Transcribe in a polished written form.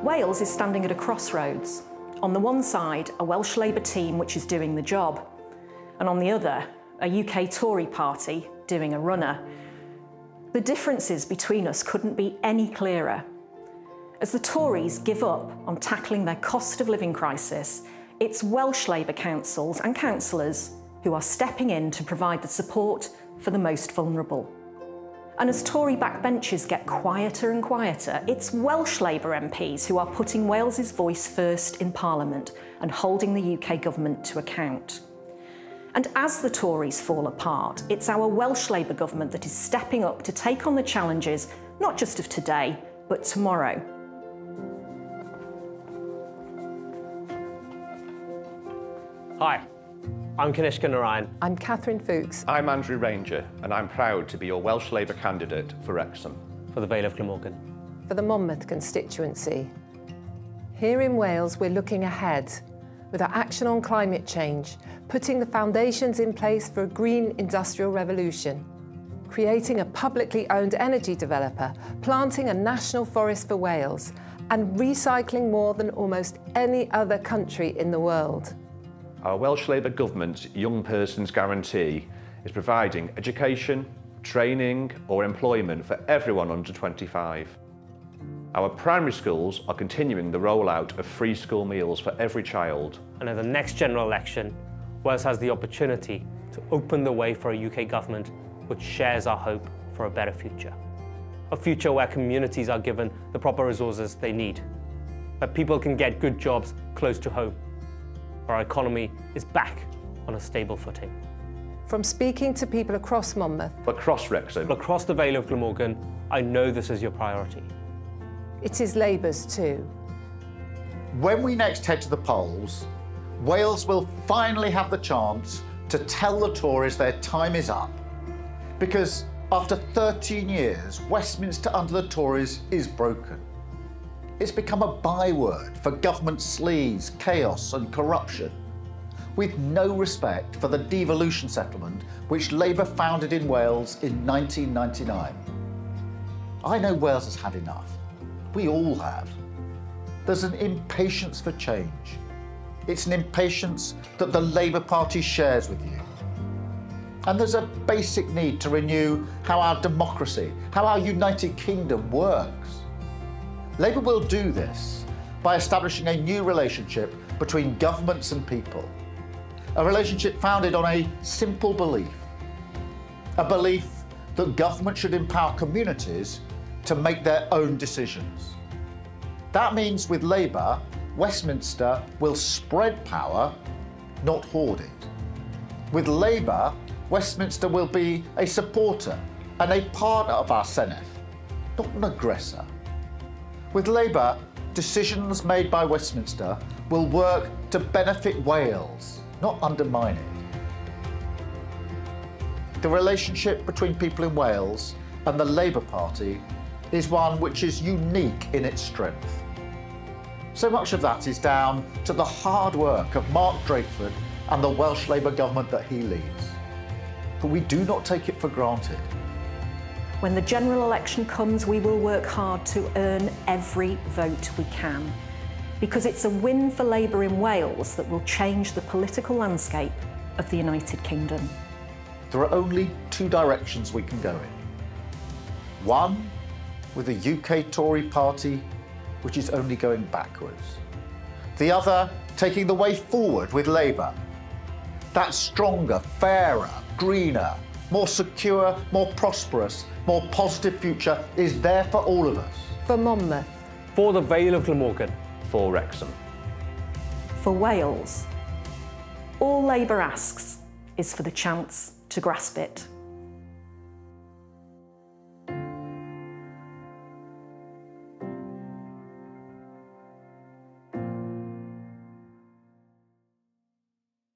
Wales is standing at a crossroads. On the one side, a Welsh Labour team which is doing the job, and on the other, a UK Tory party doing a runner. The differences between us couldn't be any clearer. As the Tories give up on tackling their cost of living crisis, it's Welsh Labour councils and councillors who are stepping in to provide the support for the most vulnerable. And as Tory backbenches get quieter and quieter, it's Welsh Labour MPs who are putting Wales's voice first in Parliament and holding the UK government to account. And as the Tories fall apart, it's our Welsh Labour government that is stepping up to take on the challenges, not just of today, but tomorrow. Hi, I'm Kanishka Narayan. I'm Catherine Fuchs. I'm Andrew Ranger, and I'm proud to be your Welsh Labour candidate for Wrexham. For the Vale of Glamorgan. For the Monmouth constituency. Here in Wales, we're looking ahead with our action on climate change, putting the foundations in place for a green industrial revolution, creating a publicly owned energy developer, planting a national forest for Wales, and recycling more than almost any other country in the world. Our Welsh Labour Government's Young Persons Guarantee is providing education, training or employment for everyone under 25. Our primary schools are continuing the rollout of free school meals for every child. And at the next general election, Wales has the opportunity to open the way for a UK government which shares our hope for a better future. A future where communities are given the proper resources they need, where people can get good jobs close to home, our economy is back on a stable footing. From speaking to people across Monmouth, across Wrexham, across the Vale of Glamorgan, I know this is your priority. It is Labour's too. When we next head to the polls, Wales will finally have the chance to tell the Tories their time is up. Because after 13 years, Westminster under the Tories is broken. It's become a byword for government sleaze, chaos and corruption, with no respect for the devolution settlement which Labour founded in Wales in 1999. I know Wales has had enough. We all have. There's an impatience for change. It's an impatience that the Labour Party shares with you. And there's a basic need to renew how our democracy, how our United Kingdom works. Labour will do this by establishing a new relationship between governments and people. A relationship founded on a simple belief. A belief that government should empower communities to make their own decisions. That means with Labour, Westminster will spread power, not hoard it. With Labour, Westminster will be a supporter and a partner of our Senate, not an aggressor. With Labour, decisions made by Westminster will work to benefit Wales, not undermine it. The relationship between people in Wales and the Labour Party is one which is unique in its strength. So much of that is down to the hard work of Mark Drakeford and the Welsh Labour government that he leads. But we do not take it for granted. When the general election comes, we will work hard to earn every vote we can, because it's a win for Labour in Wales that will change the political landscape of the United Kingdom. There are only two directions we can go in. One, with a UK Tory party which is only going backwards. The other, taking the way forward with Labour. That stronger, fairer, greener, more secure, more prosperous, more positive future is there for all of us. For Monmouth. For the Vale of Glamorgan. for Wrexham. For Wales, all Labour asks is for the chance to grasp it.